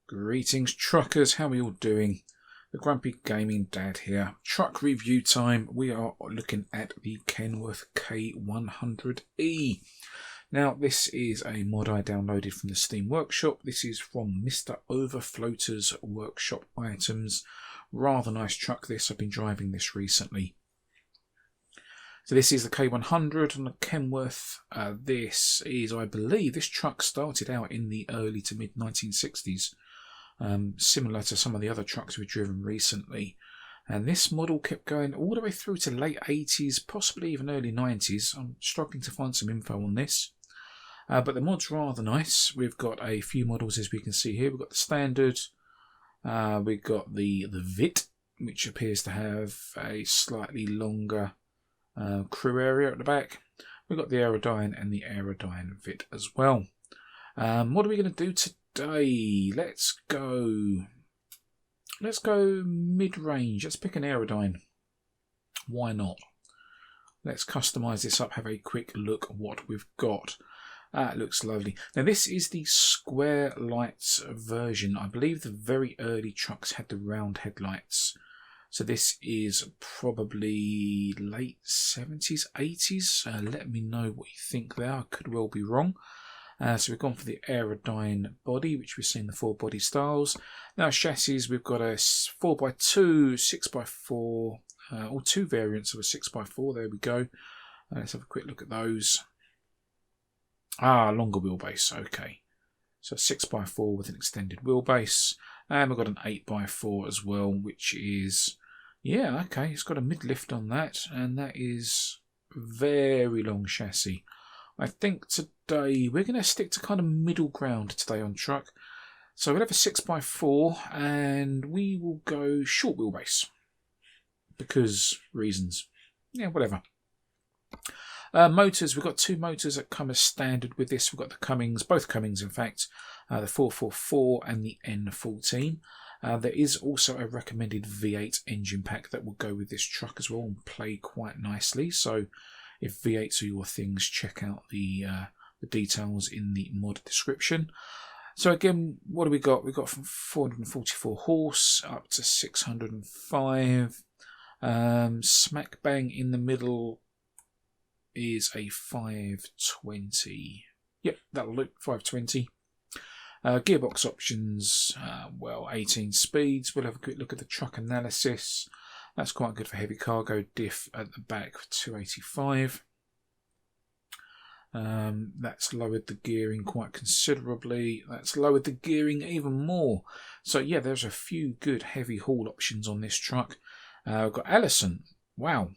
Greetings truckers, how are you all doing? The Grumpy Gaming Dad here. Truck review time. We are looking at the Kenworth K100E. Now this is a mod I downloaded from the Steam Workshop. This is from MrOverfloaters workshop items. Rather nice truck this, I've been driving this recently. So this is the K100 and the Kenworth. This is, I believe, this truck started out in the early to mid 1960s. Similar to some of the other trucks we've driven recently, and this model kept going all the way through to late 80s, possibly even early 90s. I'm struggling to find some info on this, but the mod's rather nice. We've got a few models, as we can see here. We've got the standard, we've got the VIT, which appears to have a slightly longer crew area at the back. We've got the Aerodyne and the Aerodyne VIT as well. What are we going to do today? Let's go mid-range. Let's pick an Aerodyne. Why not? Let's customize this up, have a quick look at what we've got. It looks lovely. Now this is the square lights version. I believe the very early trucks had the round headlights. So this is probably late 70s, 80s. Let me know what you think there. I could well be wrong. So we've gone for the Aerodyne body, which we've seen the 4 body styles. Now chassis, we've got a 4x2, 6x4, or 2 variants of a 6x4. There we go. Let's have a quick look at those. Longer wheelbase, okay. So 6x4 with an extended wheelbase. And we've got an 8x4 as well, which is, yeah, okay. It's got a mid-lift on that, and that is very long chassis. I think today we're going to stick to kind of middle ground today on truck. So we'll have a 6x4 and we will go short wheelbase. Because reasons. Yeah, whatever. Motors, we've got 2 motors that come as standard with this. We've got the Cummins, both Cummins in fact, the 444 and the N14. There is also a recommended V8 engine pack that will go with this truck as well and play quite nicely. So if V8s are your things, check out the details in the mod description. So again, what do we got? We've got from 444 horse up to 605. Smack bang in the middle is a 520. Yep, that'll look 520. Gearbox options, well, 18 speeds. We'll have a quick look at the truck analysis. That's quite good for heavy cargo. Diff at the back for 285. That's lowered the gearing quite considerably. That's lowered the gearing even more. So yeah, there's a few good heavy haul options on this truck. We've got Allison. Wow.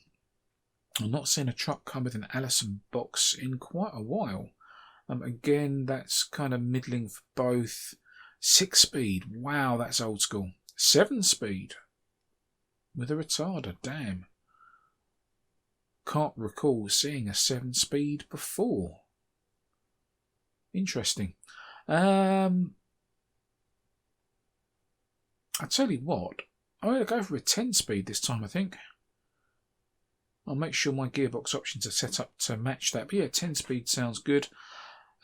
I've not seen a truck come with an Allison box in quite a while. Again, that's kind of middling for both. 6-speed. Wow, that's old school. 7-speed. With a retarder, damn. Can't recall seeing a 7-speed before. Interesting. I tell you what, I'm going to go for a 10-speed this time, I think. I'll make sure my gearbox options are set up to match that. But yeah, 10-speed sounds good.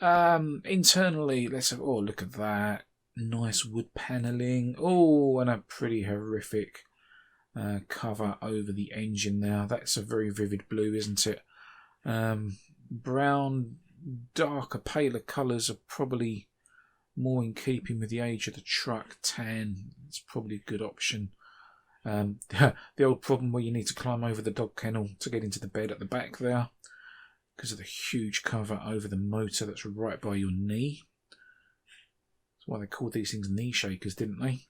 Internally, let's have, oh, look at that. Nice wood panelling. Oh, and a pretty horrific cover over the engine now. That's a very vivid blue, isn't it? Brown, darker, paler colours are probably more in keeping with the age of the truck. Tan is probably a good option. The old problem where you need to climb over the dog kennel to get into the bed at the back there because of the huge cover over the motor that's right by your knee. That's why they called these things knee shakers, didn't they?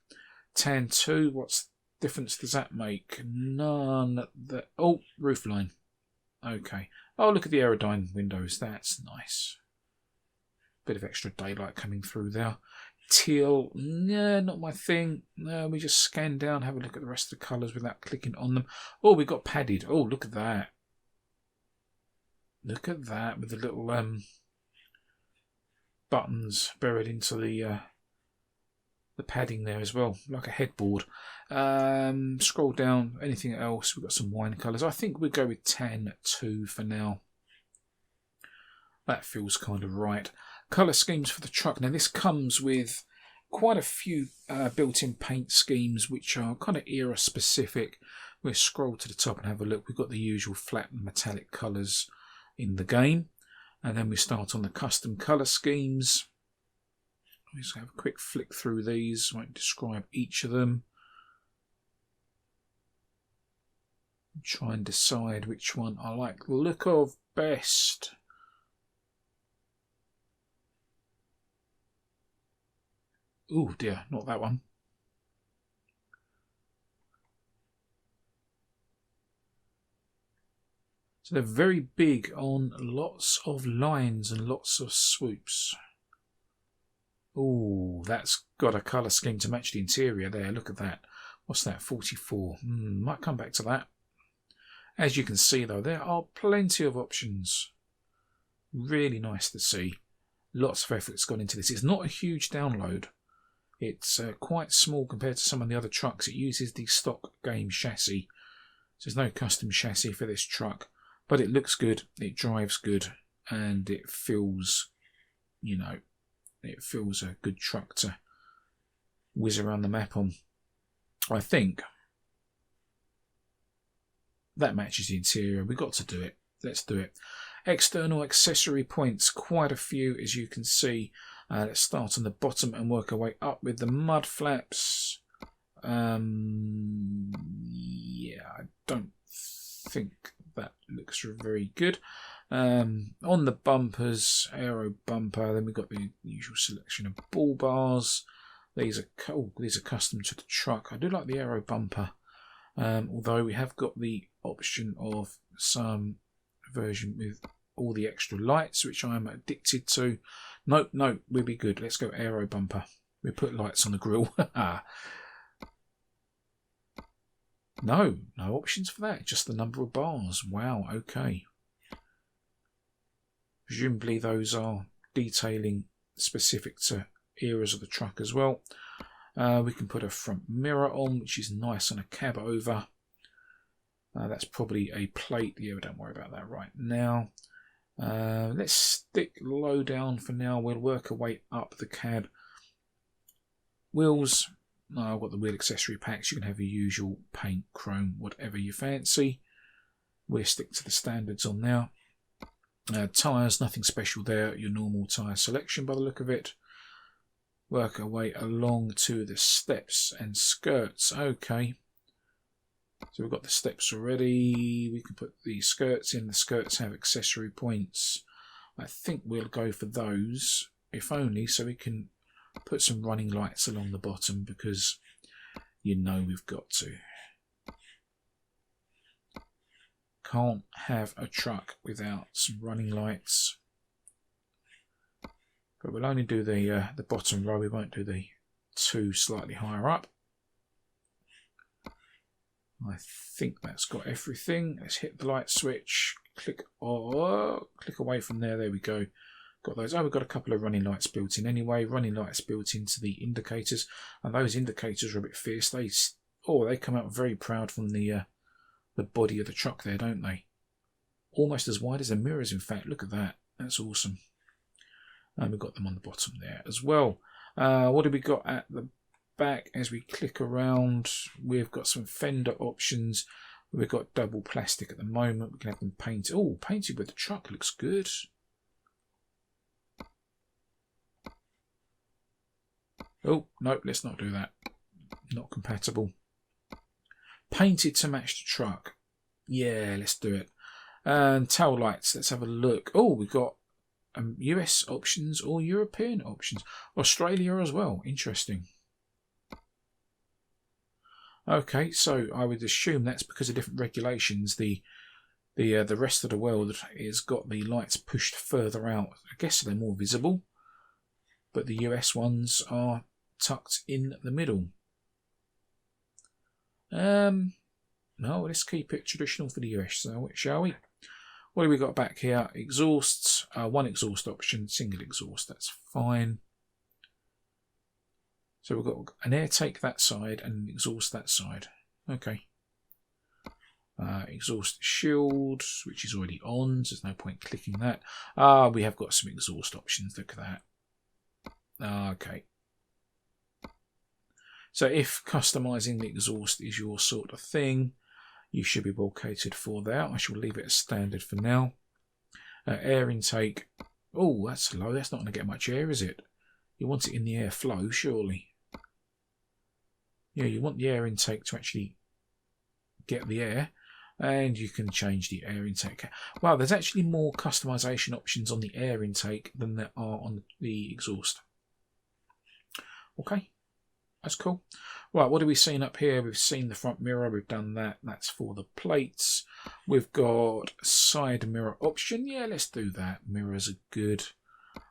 Tan 2, what's difference does that make? None. Oh, roofline. Okay. Oh, look at the Aerodyne windows. That's nice. Bit of extra daylight coming through there. Teal. Nah, not my thing. No, we just scan down, have a look at the rest of the colours without clicking on them. Oh, we got padded. Oh, look at that. Look at that with the little buttons buried into the padding there as well, like a headboard. Scroll down, anything else? We've got some wine colours. I think we'll go with tan 2 for now. That feels kind of right. Colour schemes for the truck. Now this comes with quite a few built-in paint schemes which are kind of era specific. We'll scroll to the top and have a look. We've got the usual flat and metallic colours in the game, and then we start on the custom colour schemes. Let's have a quick flick through these. I won't describe each of them. Try and decide which one I like the look of best. Oh dear, not that one. So they're very big on lots of lines and lots of swoops. Oh, that's got a colour scheme to match the interior there. Look at that. What's that? 44. Might come back to that. As you can see though, there are plenty of options. Really nice to see. Lots of effort's gone into this. It's not a huge download. It's quite small compared to some of the other trucks. It uses the stock game chassis. So there's no custom chassis for this truck. But it looks good, it drives good, and it feels, you know, it feels a good truck to whiz around the map on. I think that matches the interior. We've got to do it. Let's do it. External accessory points, quite a few as you can see. Let's start on the bottom and work our way up with the mud flaps. Yeah, I don't think that looks very good. On the bumpers, Aero Bumper, then we've got the usual selection of bull bars. These are custom to the truck. I do like the Aero Bumper, although we have got the option of some version with all the extra lights, which I'm addicted to. No, we'll be good. Let's go Aero Bumper. We put lights on the grill. No options for that. Just the number of bars. Wow, okay. Presumably those are detailing specific to eras of the truck as well. We can put a front mirror on, which is nice on a cab over. That's probably a plate. Yeah, don't worry about that right now. Let's stick low down for now. We'll work our way up the cab. Wheels. I've got the wheel accessory packs. You can have your usual paint, chrome, whatever you fancy. We'll stick to the standards on now. Tyres, nothing special there. Your normal tyre selection by the look of it. Work our way along to the steps and skirts. Okay. So we've got the steps already. We can put the skirts in. The skirts have accessory points. I think we'll go for those, if only so we can put some running lights along the bottom, because you know we've got to. Can't have a truck without some running lights. But we'll only do the bottom row. We won't do the two slightly higher up. I think that's got everything. Let's hit the light switch. Click away from there. There we go. Got those. Oh, we've got a couple of running lights built in anyway. Running lights built into the indicators, and those indicators are a bit fierce. They come out very proud from the body of the truck there, don't they? Almost as wide as the mirrors, in fact. Look at that. That's awesome. And we've got them on the bottom there as well. What have we got at the back? As we click around, we've got some fender options. We've got double plastic at the moment. We can have them painted. Oh, painted with the truck looks good. Oh, no, let's not do that. Not compatible. Painted to match the truck. Yeah, let's do it. And tail lights, let's have a look. Oh, we've got US options or European options. Australia as well. Interesting. Okay, so I would assume that's because of different regulations. The rest of the world has got the lights pushed further out. I guess they're more visible. But the US ones are tucked in the middle. No, let's keep it traditional for the US, shall we? What do we got back here? Exhausts, one exhaust option, single exhaust, that's fine. So we've got an air take that side and an exhaust that side. Okay. Exhaust shield, which is already on, so there's no point clicking that. We have got some exhaust options, look at that. Okay. So if customizing the exhaust is your sort of thing, you should be well catered for that. I shall leave it as standard for now. Air intake. Oh, that's low. That's not going to get much air, is it? You want it in the airflow, surely. Yeah, you want the air intake to actually get the air. And you can change the air intake. Wow, there's actually more customization options on the air intake than there are on the exhaust. Okay, that's cool. Right, what have we seen up here? We've seen the front mirror. We've done that. That's for the plates. We've got side mirror option. Yeah, let's do that. Mirrors are good.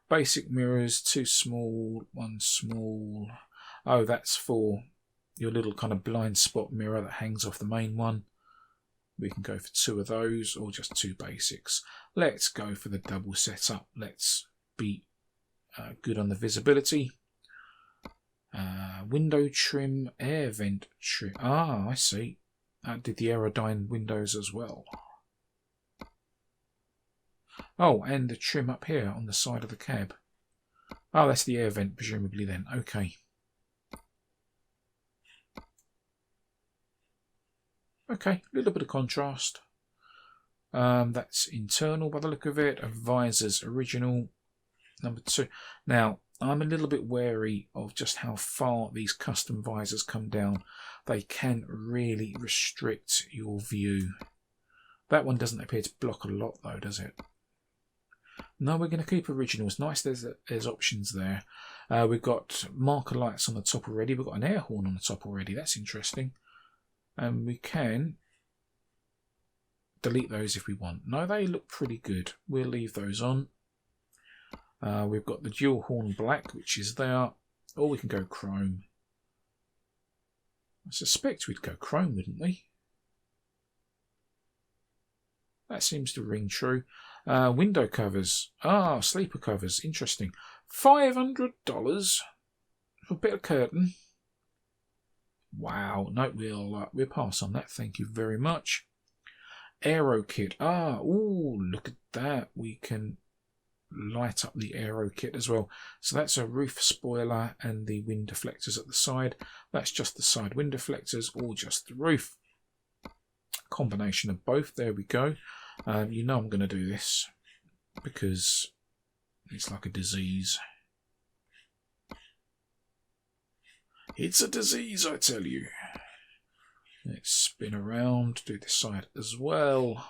Basic mirrors, 2 small, 1 small. Oh, that's for your little kind of blind spot mirror that hangs off the main one. We can go for 2 of those or just 2 basics. Let's go for the double setup. Let's be good on the visibility. Window trim, air vent trim. Ah, I see. That did the Aerodyne windows as well. Oh, and the trim up here on the side of the cab. Oh, that's the air vent, presumably then. Okay. Okay, a little bit of contrast. That's internal by the look of it. Visors original. Number 2. Now, I'm a little bit wary of just how far these custom visors come down. They can really restrict your view. That one doesn't appear to block a lot though, does it? No, we're going to keep originals. Nice, there's options there. We've got marker lights on the top already. We've got an air horn on the top already. That's interesting. And we can delete those if we want. No, they look pretty good. We'll leave those on. We've got the dual horn black, which is there. Or we can go chrome. I suspect we'd go chrome, wouldn't we? That seems to ring true. Window covers. Ah, sleeper covers. Interesting. $500 for a bit of curtain. Wow. No, we'll pass on that. Thank you very much. Aero kit. Ah, ooh, look at that. We can light up the aero kit as well. So that's a roof spoiler and the wind deflectors at the side. That's just the side wind deflectors or just the roof. Combination of both. There we go. You know I'm going to do this because it's like a disease. It's a disease, I tell you. Let's spin around, do this side as well.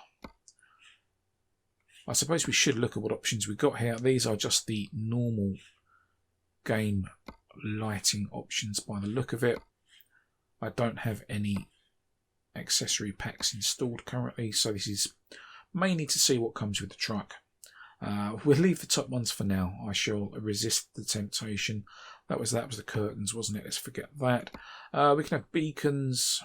I suppose we should look at what options we've got here. These are just the normal game lighting options by the look of it. I don't have any accessory packs installed currently, so this is mainly to see what comes with the truck. We'll leave the top ones for now. I shall resist the temptation. That was the curtains, wasn't it? Let's forget that. We can have beacons.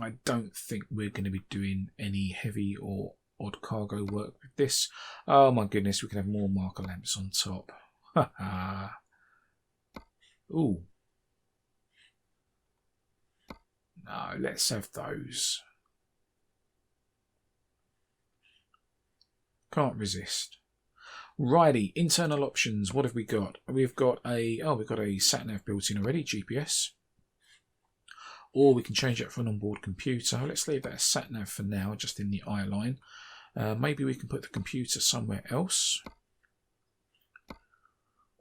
I don't think we're going to be doing any heavy or odd cargo work with this. Oh my goodness, we can have more marker lamps on top. Ooh. No, let's have those. Can't resist. Righty, internal options. What have we got? We've got a sat nav built in already, GPS. Or we can change it for an onboard computer. Let's leave that as sat nav for now, just in the eye line. Maybe we can put the computer somewhere else.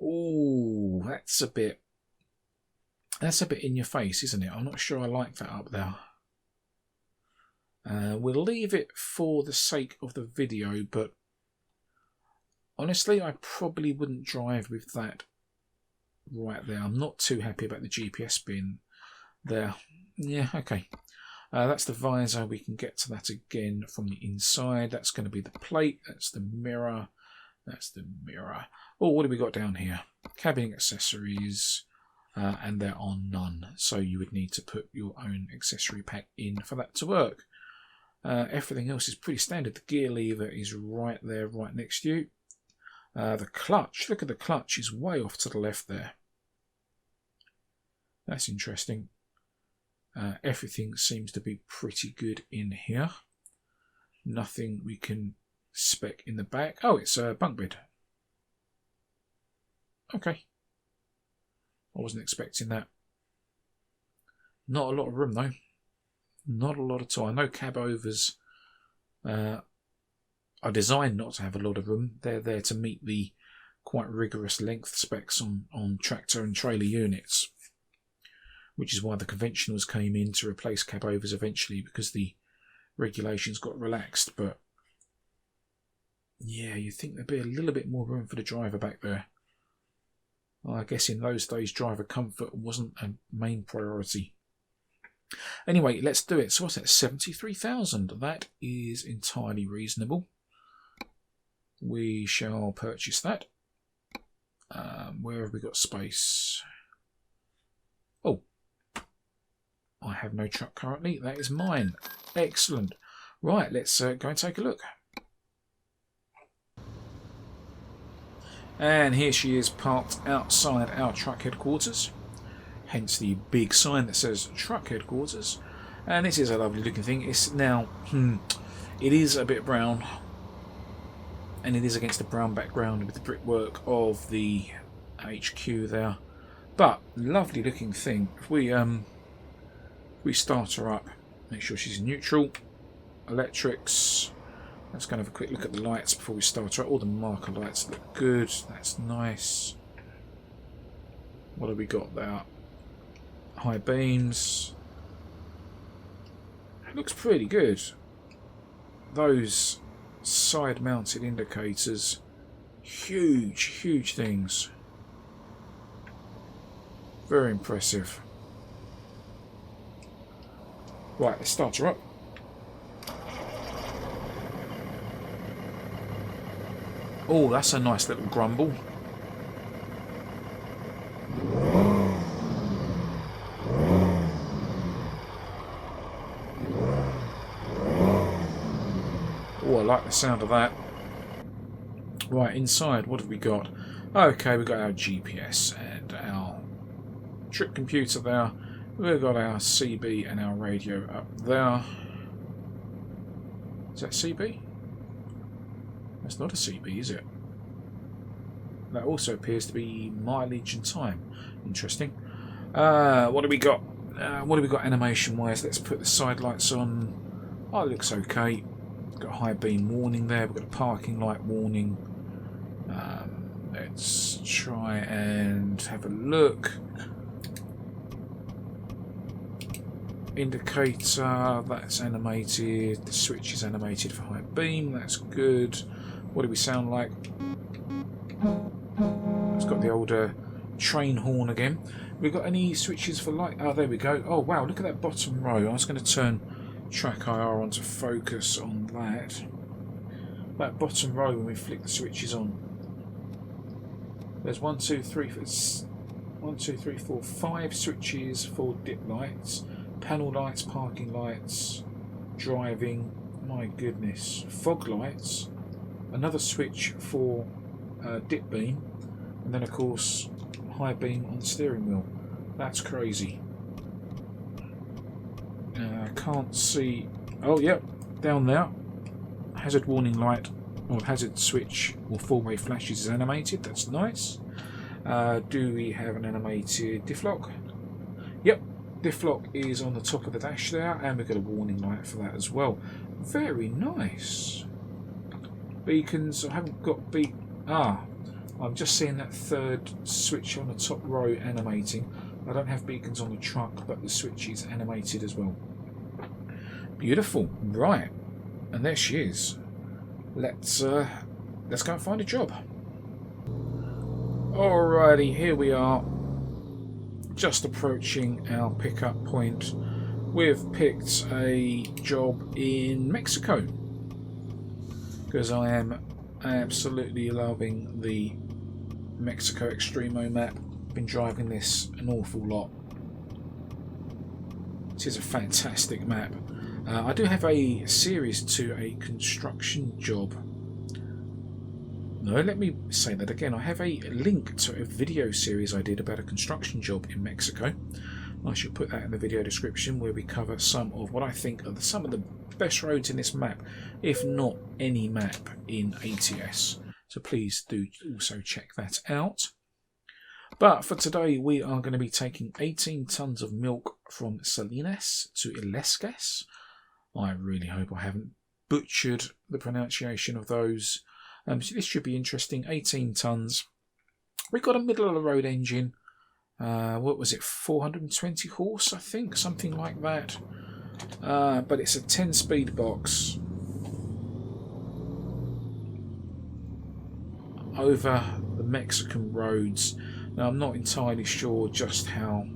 Oh, that's a bit in your face, isn't it? I'm not sure I like that up there. We'll leave it for the sake of the video, but honestly, I probably wouldn't drive with that right there. I'm not too happy about the GPS being there. Yeah, okay. That's the visor. We can get to that again from the inside. That's going to be the plate. That's the mirror. That's the mirror. Oh, what have we got down here? Cabin accessories. And there are none. So you would need to put your own accessory pack in for that to work. Everything else is pretty standard. The gear lever is right there, right next to you. The clutch. Look at the clutch. Is way off to the left there. That's interesting. Everything seems to be pretty good in here. Nothing we can spec in the back. Oh, it's a bunk bed. Okay. I wasn't expecting that. Not a lot of room though. Not a lot at all. I know cab overs are designed not to have a lot of room. They're there to meet the quite rigorous length specs on tractor and trailer units, which is why the conventionals came in to replace cab overs eventually, because the regulations got relaxed. But yeah, you'd think there'd be a little bit more room for the driver back there. Well, I guess in those days driver comfort wasn't a main priority. Anyway, let's do it. So what's that? 73,000. That is entirely reasonable. We shall purchase that. Where have we got space? Oh, I have no truck currently. That is mine. Excellent. Right, let's go and take a look. And here she is, parked outside our truck headquarters. Hence the big sign that says truck headquarters. And this is a lovely looking thing. It's now, it is a bit brown. And it is against the brown background with the brickwork of the HQ there. But lovely looking thing. If we start her up, make sure she's neutral. Electrics. Let's go and have a quick look at the lights before we start her up. All the marker lights look good. That's nice. What have we got there? High beams. It looks pretty good. Those side mounted indicators, huge things. Very impressive. Right, let's start her up. Oh, that's a nice little grumble. Oh, I like the sound of that. Right, inside, what have we got? Okay, we've got our GPS and our trip computer there. We've got our CB and our radio up there. Is that CB? That's not a CB, is it? That also appears to be mileage and time. Interesting. What do we got? What do we got animation-wise? Let's put the side lights on. Oh, it looks okay. Got a high beam warning there. We've got a parking light warning. Let's try and have a look. Indicator, that's animated. The switch is animated for high beam. That's good. What do we sound like? It's got the older train horn again. We've got any switches for light? Oh, there we go. Oh, wow, look at that bottom row. I was going to turn track IR onto focus on that. That bottom row when we flick the switches on. There's 1, 2, 3, 4, 5 switches for dip lights, panel lights, parking lights, driving, my goodness, fog lights, another switch for dip beam, and then of course high beam on the steering wheel. That's crazy. Can't see. Oh, yep, down there. Hazard warning light or hazard switch or four-way flashes is animated. That's nice. Do we have an animated diff lock? Yep, diff lock is on the top of the dash there, and we've got a warning light for that as well. Very nice. Beacons. I haven't got I'm just seeing that third switch on the top row animating. I don't have beacons on the truck, but the switch is animated as well. Beautiful. Right, and there she is. Let's go and find a job. Alrighty, here we are. Just approaching our pickup point. We've picked a job in Mexico because I am absolutely loving the Mexico Extremo map. Been driving this an awful lot. It is a fantastic map. I do have a series to a construction job. No, let me say that again. I have a link to a video series I did about a construction job in Mexico. I should put that in the video description, where we cover some of what I think are some of the best roads in this map, if not any map in ATS. So please do also check that out. But for today, we are going to be taking 18 tons of milk from Salinas to Illescas. I really hope I haven't butchered the pronunciation of those. So this should be interesting. 18 tons. We've got a middle of the road engine. What was it? 420 horse, I think, something like that. But it's a 10-speed box over the Mexican roads. Now, I'm not entirely sure just how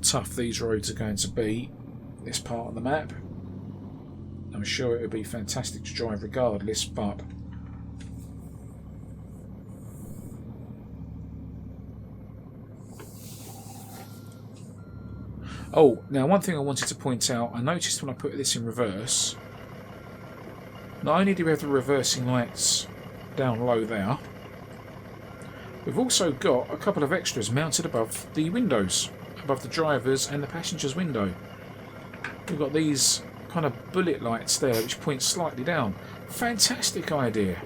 tough these roads are going to be, this part of the map. I'm sure it would be fantastic to drive regardless, but oh, now one thing I wanted to point out, I noticed when I put this in reverse, not only do we have the reversing lights down low there, we've also got a couple of extras mounted above the windows, above the driver's and the passenger's window. We've got these kind of bullet lights there which point slightly down. Fantastic idea.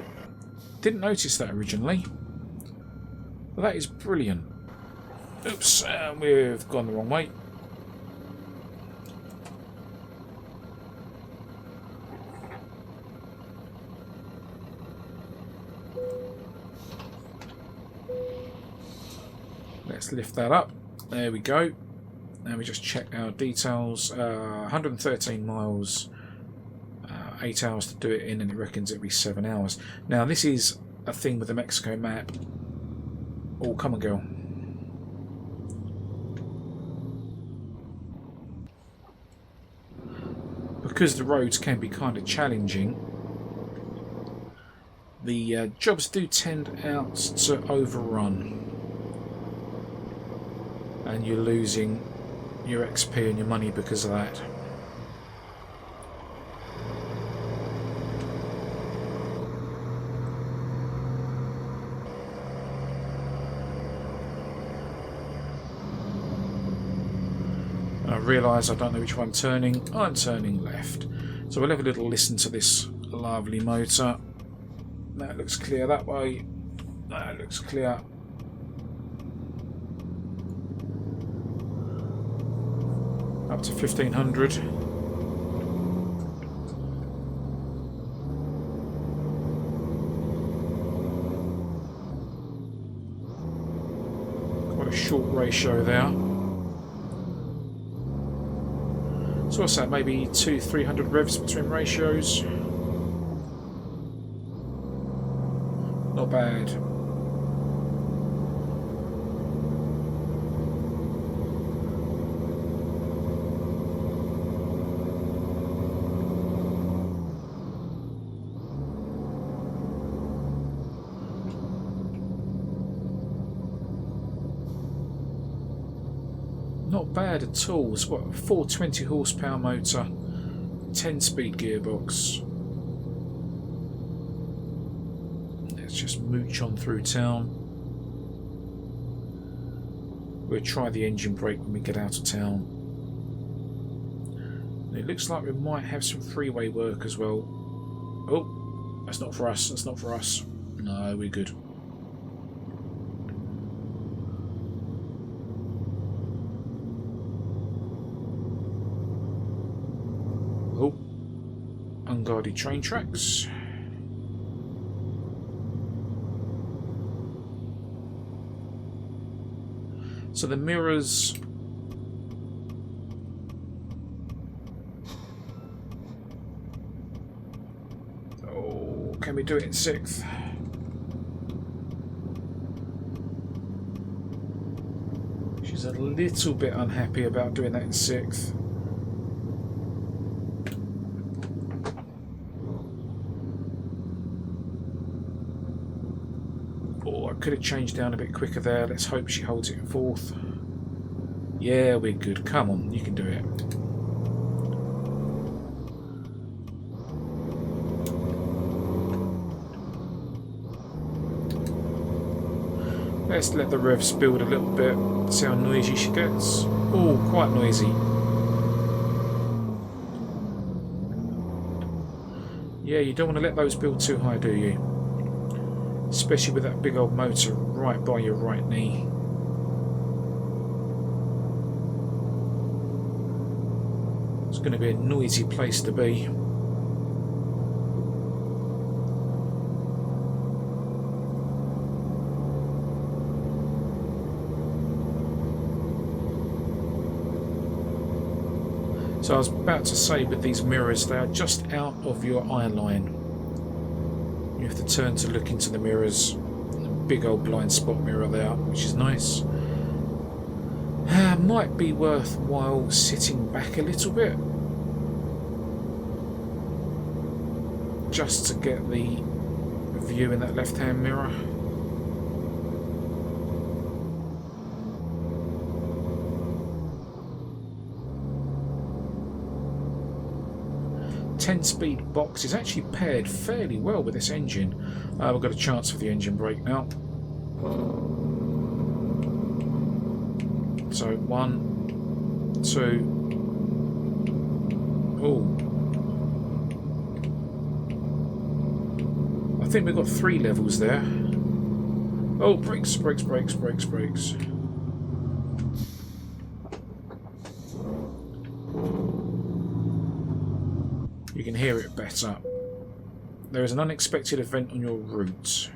Didn't notice that originally. But that is brilliant. Oops, we've gone the wrong way. Let's lift that up. There we go. Now we just check our details. 113 miles, 8 hours to do it in, and it reckons it'll be 7 hours. Now this is a thing with the Mexico map. Oh, come on, girl. Because the roads can be kind of challenging, the jobs do tend out to overrun. And you're losing your XP and your money because of that. And I realise I don't know which way I'm turning. I'm turning left. So we'll have a little listen to this lovely motor. That looks clear that way. That looks clear. Up to 1500. Quite a short ratio there. So what's that, maybe 200-300 revs between ratios? Not bad. Not bad at all. It's what, a 420 horsepower motor, 10-speed gearbox. Let's just mooch on through town. We'll try the engine brake when we get out of town. It looks like we might have some freeway work as well. Oh, that's not for us. That's not for us. No, we're good. Oh, unguarded train tracks. So the mirrors can we do it in 6th? She's a little bit unhappy about doing that in 6th. Oh, I could have changed down a bit quicker there. Let's hope she holds it in 4th. Yeah, we're good. Come on, you can do it. Let's let the revs build a little bit, see how noisy she gets. Oh, quite noisy. Yeah, you don't want to let those build too high, do you? especially with that big old motor right by your right knee. It's going to be a noisy place to be. So I was about to say, with these mirrors, they are just out of your eye line. You have to turn to look into the mirrors. Big old blind spot mirror there, which is nice. Might be worthwhile sitting back a little bit, just to get the view in that left-hand mirror. Ten-speed box is actually paired fairly well with this engine. We've got a chance for the engine brake now. So 1, 2. Oh, I think we've got 3 levels there. Oh, brakes, brakes, brakes, brakes, brakes. You can hear it better. There is an unexpected event on your route.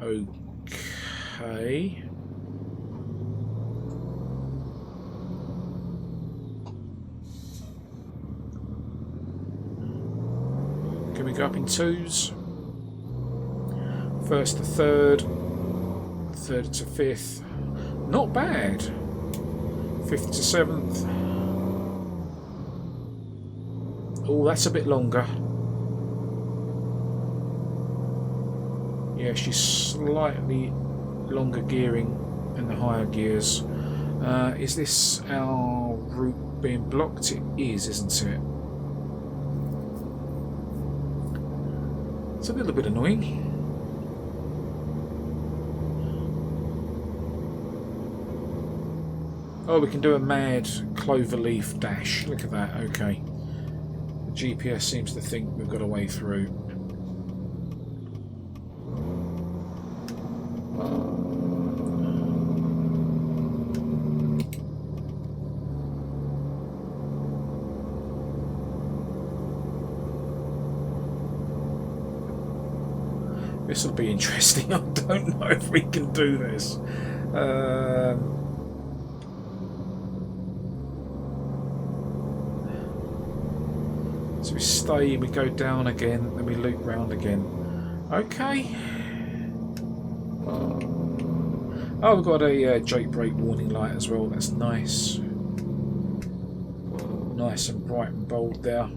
Okay. Can we go up in 2s? First to 3rd, 3rd to 5th. Not bad. 5th to 7th. Oh, that's a bit longer. Yeah, she's slightly longer gearing in the higher gears. Is this our route being blocked? It is, isn't it? It's a little bit annoying. Oh, we can do a mad cloverleaf dash. Look at that. Okay. The GPS seems to think we've got a way through. This will be interesting. I don't know if we can do this. So we stay, we go down again, then we loop round again. Okay. Oh, we've got a Jake brake warning light as well. That's nice. Nice and bright and bold there.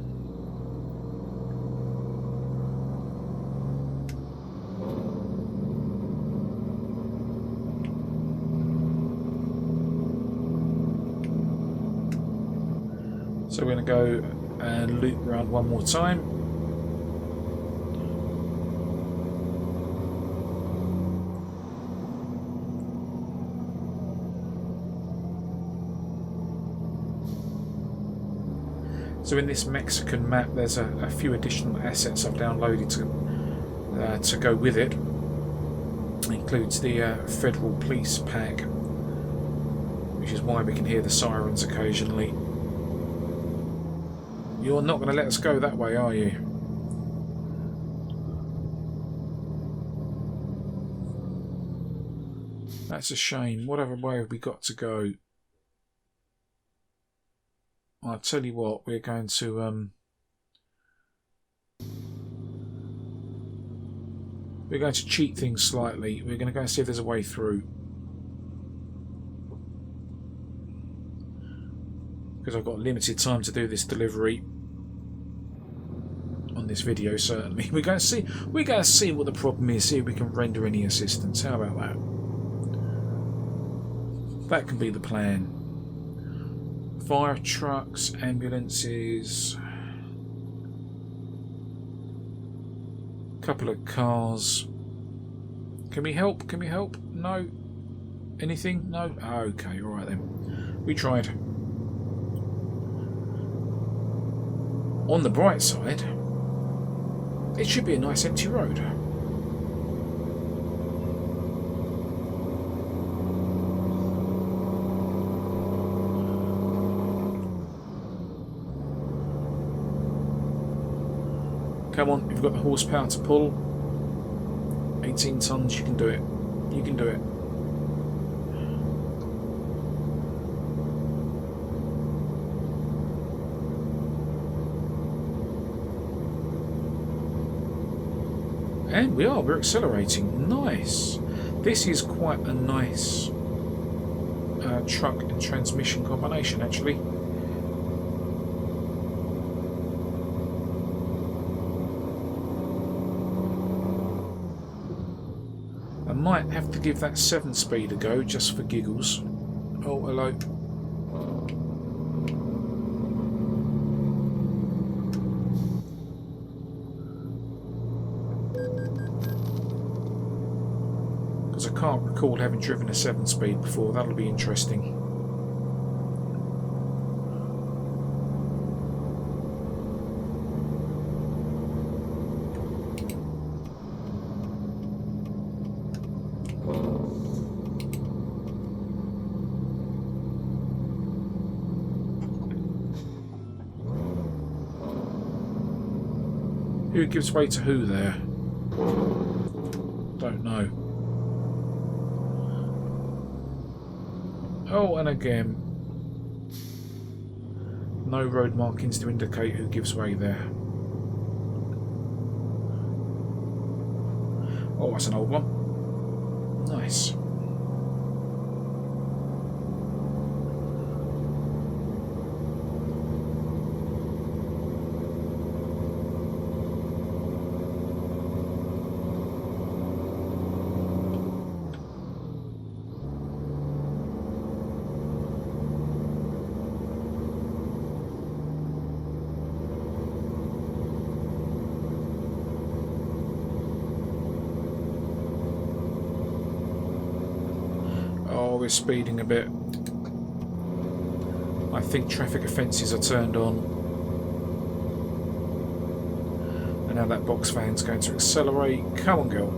So we're going to go and loop around one more time. So in this Mexican map, there's a few additional assets I've downloaded to go with it. It includes the Federal Police Pack, which is why we can hear the sirens occasionally. You're not going to let us go that way, are you? That's a shame. What other way have we got to go? I'll tell you what, we're going to cheat things slightly. We're going to go and see if there's a way through. Because I've got limited time to do this delivery on this video, certainly. We're going to see what the problem is, see if we can render any assistance. How about that? That can be the plan. Fire trucks, ambulances, couple of cars. Can we help? Can we help? No. Anything? No? Okay, alright then. We tried. On the bright side, it should be a nice empty road. Come on, you've got the horsepower to pull. 18 tons, you can do it. You can do it. And we're accelerating. Nice. This is quite a nice truck and transmission combination, actually. I might have to give that 7-speed a go just for giggles. Oh, hello. Because I can't recall having driven a 7-speed before. That'll be interesting. Who gives way to who there? Don't know. Oh, and again, no road markings to indicate who gives way there. Oh, that's an old one. Nice. We're speeding a bit. I think traffic offences are turned on. And now that box van's going to accelerate. Come on, girl.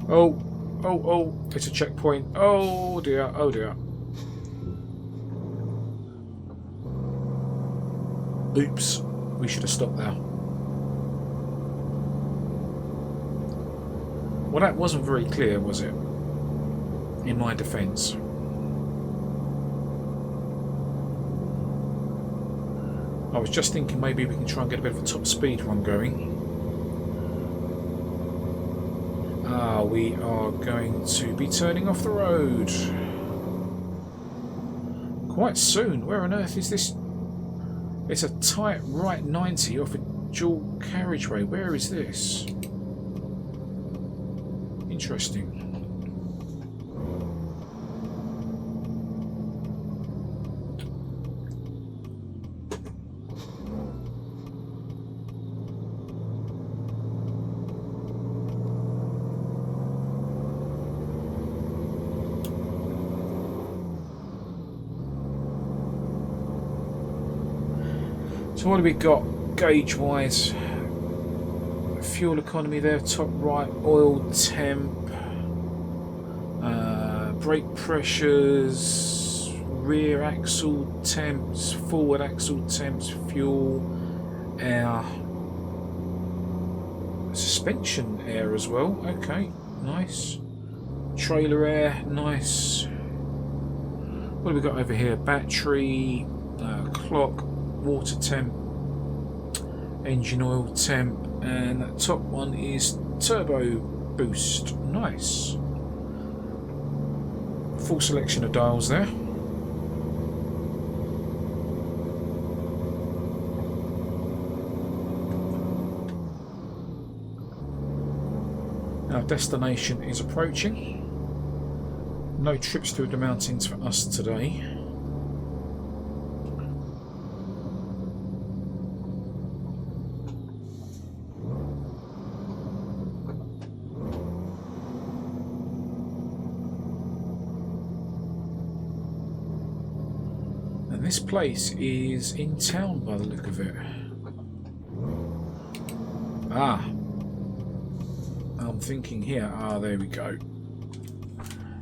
Oh. Oh, it's a checkpoint. Oh dear, oh dear. Oops, we should have stopped there. Well, that wasn't very clear, was it? In my defence. I was just thinking maybe we can try and get a bit of a top speed one going. We are going to be turning off the road quite soon. Where on earth is this? It's a tight right 90 off a dual carriageway. Where is this? Interesting. So what do we got gauge wise? Fuel economy there, top right, oil temp, brake pressures, rear axle temps, forward axle temps, fuel, air, suspension air as well. Okay, nice. Trailer air, nice. What have we got over here? Battery, clock, water temp, engine oil temp, and that top one is turbo boost. Nice. Full selection of dials there. Our destination is approaching. No trips through the mountains for us today. this place is in town by the look of it. Ah. I'm thinking here. Ah, there we go.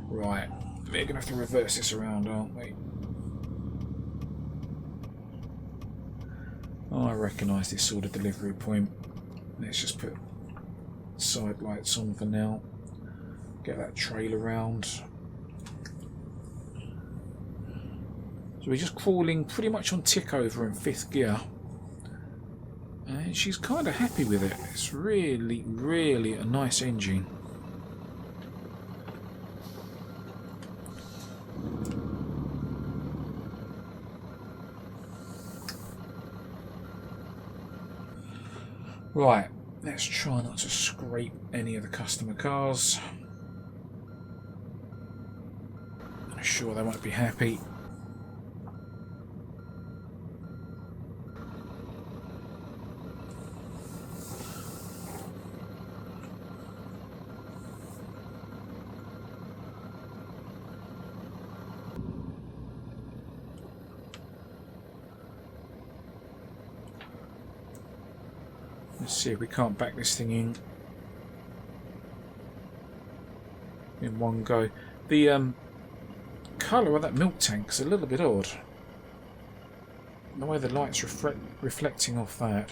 Right. We're going to have to reverse this around, aren't we? Oh, I recognise this sort of delivery point. Let's just put side lights on for now. Get that trailer round. So we're just crawling pretty much on tick over in 5th gear. And she's kind of happy with it. It's really, really a nice engine. Right, let's try not to scrape any of the customer cars. I'm sure they won't be happy. Let's see if we can't back this thing in one go. The colour of that milk tank is a little bit odd. The way the light's reflecting off that.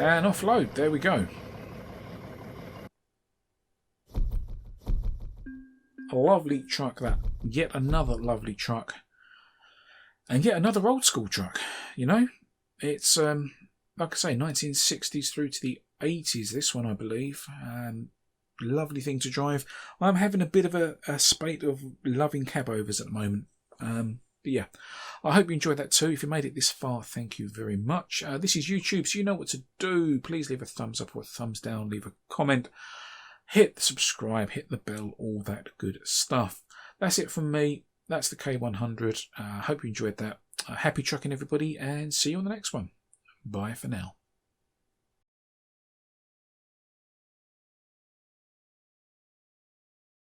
And offload, there we go. A lovely truck that. Yet another lovely truck. And yet another old school truck, you know. It's, like I say, 1960s through to the 80s, this one I believe. Lovely thing to drive. I'm having a bit of a spate of loving cab-overs at the moment. But yeah, I hope you enjoyed that too. If you made it this far, thank you very much. This is YouTube, so you know what to do. Please leave a thumbs up or a thumbs down, leave a comment, hit the subscribe, hit the bell, all that good stuff. That's it from me. That's the K100. Hope you enjoyed that. Happy trucking, everybody, and see you on the next one. Bye for now.